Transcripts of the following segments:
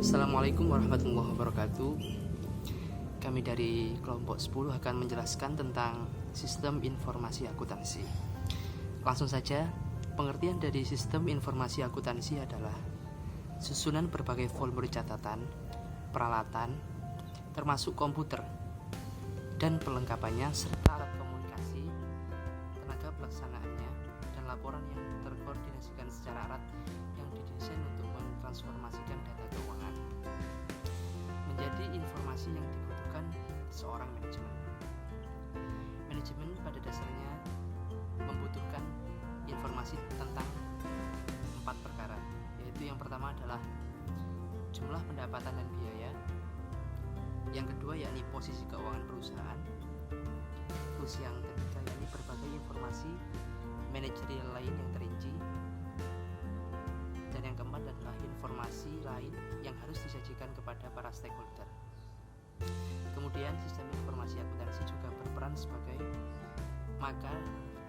Assalamualaikum warahmatullahi wabarakatuh. Kami dari kelompok 10 akan menjelaskan tentang sistem informasi akuntansi. Langsung saja, pengertian dari sistem informasi akuntansi adalah susunan berbagai formulir catatan, peralatan, termasuk komputer, dan perlengkapannya serta alat komunikasi, tenaga pelaksanaannya, dan laporan yang terkoordinasikan secara erat yang didesain untuk mentransformasikan data keuangan menjadi informasi yang dibutuhkan seorang manajemen. Manajemen pada dasarnya membutuhkan informasi tentang 4 perkara, yaitu yang pertama adalah jumlah pendapatan dan biaya, yang kedua yakni posisi keuangan perusahaan, terus yang ketiga yakni berbagai informasi manajerial lain yang terinci, dan yang keempat adalah informasi lain yang harus disajikan kepada para stakeholder. Kemudian sistem informasi akuntansi juga berperan sebagai, maka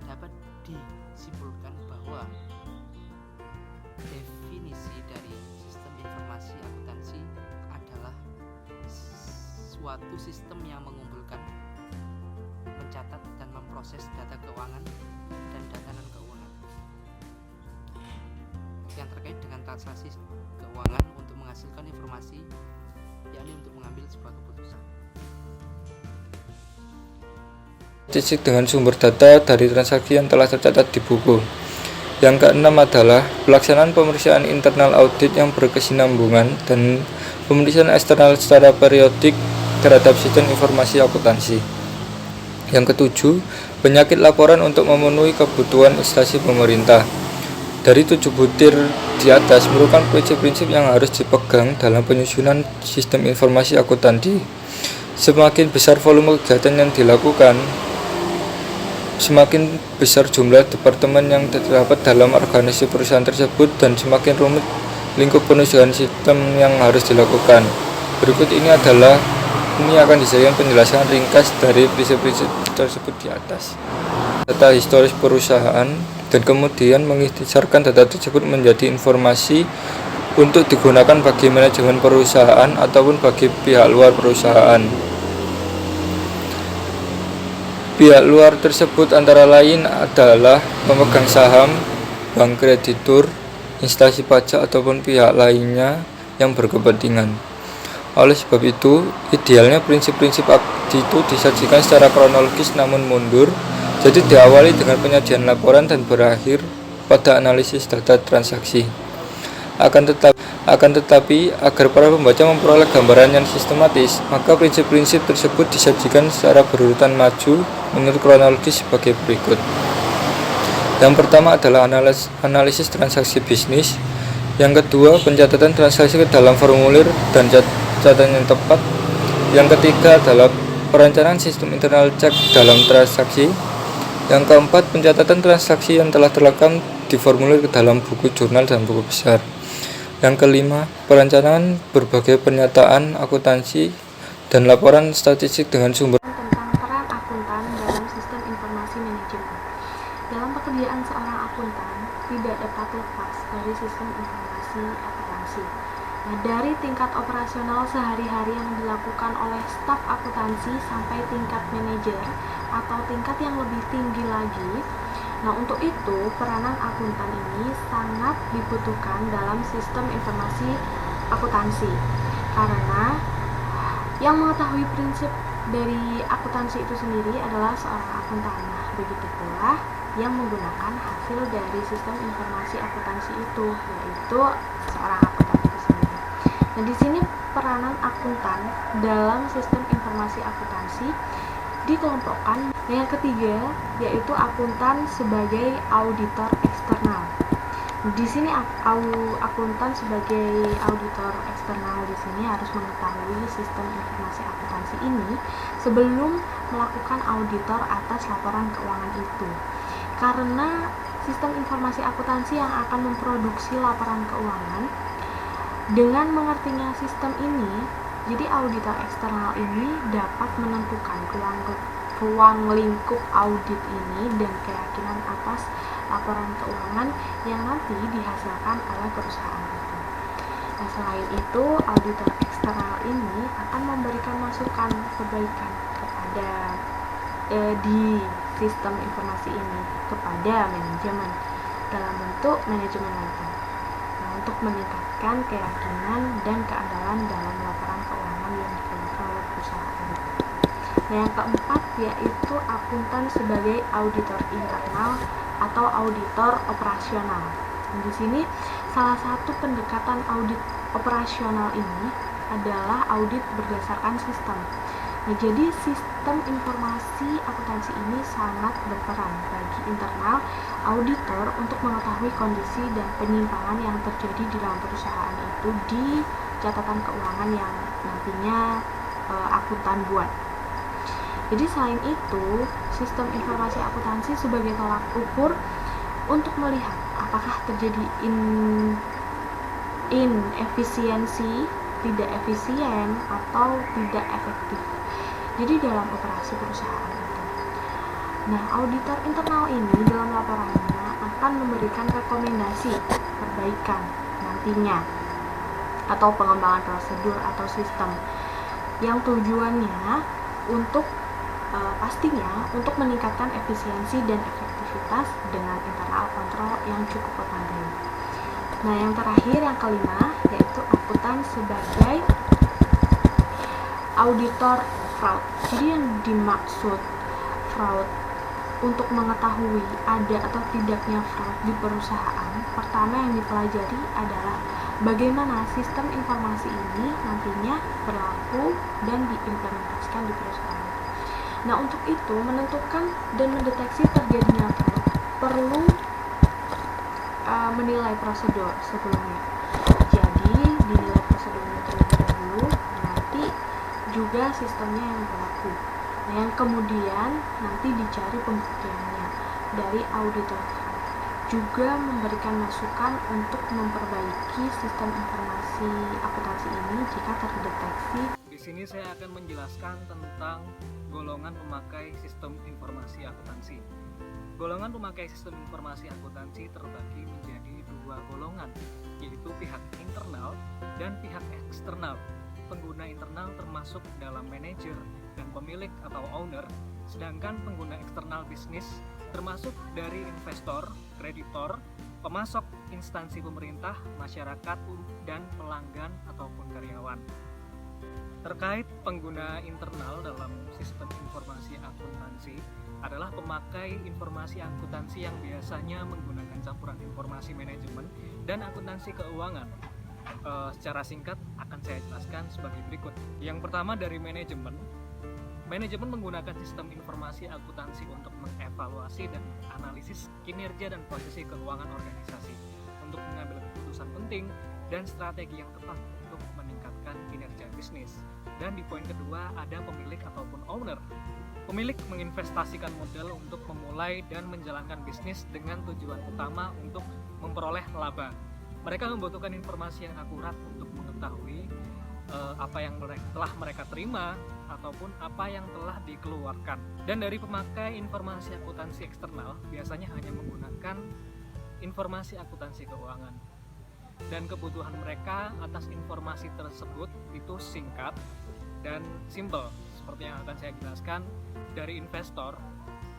dapat disimpulkan bahwa definisi dari sistem informasi akuntansi adalah suatu sistem yang mengumpulkan, mencatat dan memproses data keuangan dan data non keuangan yang terkait dengan transaksi keuangan untuk menghasilkan informasi, yakni untuk mengambil sebuah keputusan. Statistik dengan sumber data dari transaksi yang telah tercatat di buku. Yang keenam adalah pelaksanaan pemeriksaan internal audit yang berkesinambungan dan pemeriksaan eksternal secara periodik terhadap sistem informasi akuntansi. Yang ketujuh, penyakit laporan untuk memenuhi kebutuhan instansi pemerintah. Dari 7 butir di atas merupakan prinsip-prinsip yang harus dipegang dalam penyusunan sistem informasi akuntansi. Semakin besar volume kegiatan yang dilakukan, semakin besar jumlah departemen yang terdapat dalam organisasi perusahaan tersebut dan semakin rumit lingkup penyusunan sistem yang harus dilakukan. Berikut ini akan disajikan penjelasan ringkas dari prinsip-prinsip tersebut di atas. Data historis perusahaan dan kemudian mengikhtisarkan data tersebut menjadi informasi untuk digunakan bagi manajemen perusahaan ataupun bagi pihak luar perusahaan. Pihak luar tersebut antara lain adalah pemegang saham, bank kreditur, instansi pajak ataupun pihak lainnya yang berkepentingan. Oleh sebab itu, idealnya prinsip-prinsip itu disajikan secara kronologis namun mundur. Jadi diawali dengan penyajian laporan dan berakhir pada analisis data transaksi. Akan tetapi agar para pembaca memperoleh gambaran yang sistematis, maka prinsip-prinsip tersebut disajikan secara berurutan maju menurut kronologis sebagai berikut. Yang pertama adalah analisis transaksi bisnis. Yang kedua, pencatatan transaksi ke dalam formulir dan catatan yang tepat. Yang ketiga adalah perencanaan sistem internal cek dalam transaksi. Yang keempat, pencatatan transaksi yang telah terekam di formulir ke dalam buku jurnal dan buku besar. Yang kelima, perencanaan berbagai pernyataan akuntansi dan laporan statistik dengan sumber tentang peran akuntan dalam sistem informasi manajemen. Dalam pekerjaan seorang akuntan tidak dapat lepas dari sistem informasi akuntansi. Dari tingkat operasional sehari-hari yang dilakukan oleh staf akuntansi sampai tingkat manajer atau tingkat yang lebih tinggi lagi. Nah, untuk itu peranan akuntan ini sangat dibutuhkan dalam sistem informasi akuntansi karena yang mengetahui prinsip dari akuntansi itu sendiri adalah seorang akuntan. Nah, begitu pula yang menggunakan hasil dari sistem informasi akuntansi itu, yaitu seorang akuntan itu sendiri. Nah, di sini peranan akuntan dalam sistem informasi akuntansi dikelompokkan. Yang ketiga yaitu akuntan sebagai auditor eksternal. Di sini akuntan sebagai auditor eksternal di sini harus mengetahui sistem informasi akuntansi ini sebelum melakukan auditor atas laporan keuangan itu. Karena sistem informasi akuntansi yang akan memproduksi laporan keuangan, dengan mengertinya sistem ini, jadi auditor eksternal ini dapat menentukan ruang lingkup audit ini dan keyakinan atas laporan keuangan yang nanti dihasilkan oleh perusahaan itu. Nah, selain itu, auditor eksternal ini akan memberikan masukan perbaikan kepada di sistem informasi ini kepada manajemen dalam bentuk manajemen laporan. Nah, untuk meningkatkan keyakinan dan keandalan dalam laporan keuangan yang dikeluarkan oleh perusahaan. Nah, yang keempat yaitu akuntan sebagai auditor internal atau auditor operasional. Nah, di sini salah satu pendekatan audit operasional ini adalah audit berdasarkan sistem. Nah, jadi sistem informasi akuntansi ini sangat berperan bagi internal auditor untuk mengetahui kondisi dan penyimpangan yang terjadi di dalam perusahaan itu di catatan keuangan yang nantinya akuntan buat. Jadi selain itu, sistem informasi akuntansi sebagai tolak ukur untuk melihat apakah terjadi inefisiensi, tidak efisien, atau tidak efektif. Jadi dalam operasi perusahaan itu. Nah, auditor internal ini dalam laporannya akan memberikan rekomendasi perbaikan nantinya atau pengembangan prosedur atau sistem yang tujuannya untuk pastinya untuk meningkatkan efisiensi dan efektivitas dengan internal kontrol yang cukup memadai. Nah, yang terakhir, yang kelima, yaitu akuntan sebagai auditor fraud. Jadi yang dimaksud fraud untuk mengetahui ada atau tidaknya fraud di perusahaan, pertama yang dipelajari adalah bagaimana sistem informasi ini nantinya berlaku dan diimplementasikan di perusahaan. Nah, untuk itu menentukan dan mendeteksi terjadinya fraud perlu menilai prosedur sebelumnya. Jadi dinilai prosedurnya terlebih dahulu, nanti juga sistemnya yang berlaku. Nah, yang kemudian nanti dicari pembuktiannya dari auditor. Juga memberikan masukan untuk memperbaiki sistem informasi akuntansi ini jika terdeteksi. Di sini saya akan menjelaskan tentang golongan pemakai sistem informasi akuntansi. Golongan pemakai sistem informasi akuntansi terbagi menjadi dua golongan, yaitu pihak internal dan pihak eksternal. Pengguna internal termasuk dalam manajer dan pemilik atau owner, sedangkan pengguna eksternal bisnis termasuk dari investor, kreditor, pemasok, instansi pemerintah, masyarakat, dan pelanggan ataupun karyawan. Terkait pengguna internal dalam sistem informasi akuntansi adalah pemakai informasi akuntansi yang biasanya menggunakan campuran informasi manajemen dan akuntansi keuangan. Secara singkat akan saya jelaskan sebagai berikut. Yang pertama dari manajemen. Manajemen menggunakan sistem informasi akuntansi untuk mengevaluasi dan analisis kinerja dan posisi keuangan organisasi untuk mengambil keputusan penting dan strategi yang tepat untuk meningkatkan kinerja bisnis. Dan di poin kedua ada pemilik ataupun owner. Pemilik menginvestasikan modal untuk memulai dan menjalankan bisnis dengan tujuan utama untuk memperoleh laba. Mereka membutuhkan informasi yang akurat untuk mengetahui apa yang telah mereka terima ataupun apa yang telah dikeluarkan. Dan dari pemakai informasi akuntansi eksternal biasanya hanya menggunakan informasi akuntansi keuangan. Dan kebutuhan mereka atas informasi tersebut itu singkat dan simple. Seperti yang akan saya jelaskan, dari investor,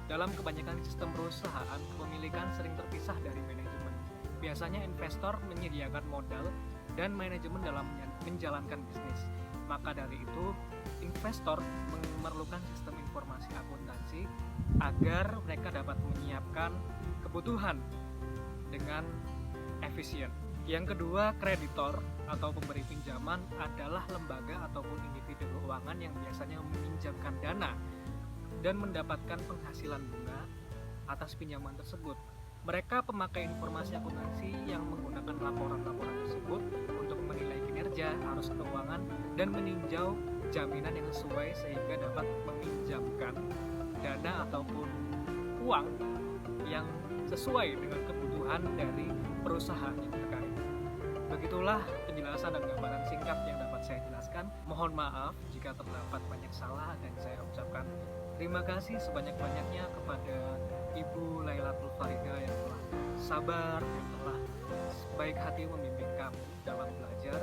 dalam kebanyakan sistem perusahaan, kepemilikan sering terpisah dari manajemen. Biasanya investor menyediakan modal dan manajemen dalam menjalankan bisnis. Maka dari itu, investor memerlukan sistem informasi akuntansi agar mereka dapat menyiapkan kebutuhan dengan efisien. Yang kedua, kreditor atau pemberi pinjaman adalah lembaga ataupun individu keuangan yang biasanya meminjamkan dana dan mendapatkan penghasilan bunga atas pinjaman tersebut. Mereka pemakai informasi akuntansi yang menggunakan laporan-laporan tersebut untuk menilai kinerja, arus keuangan, dan meninjau jaminan yang sesuai sehingga dapat meminjamkan dana ataupun uang yang sesuai dengan kebutuhan dari perusahaan yang terkait. Begitulah penjelasan dan gambaran singkat yang dapat saya jelaskan. Mohon maaf jika terdapat banyak salah, dan saya ucapkan terima kasih sebanyak-banyaknya kepada Ibu Lailatul Farida yang telah sabar, yang telah baik hati membimbing kami dalam belajar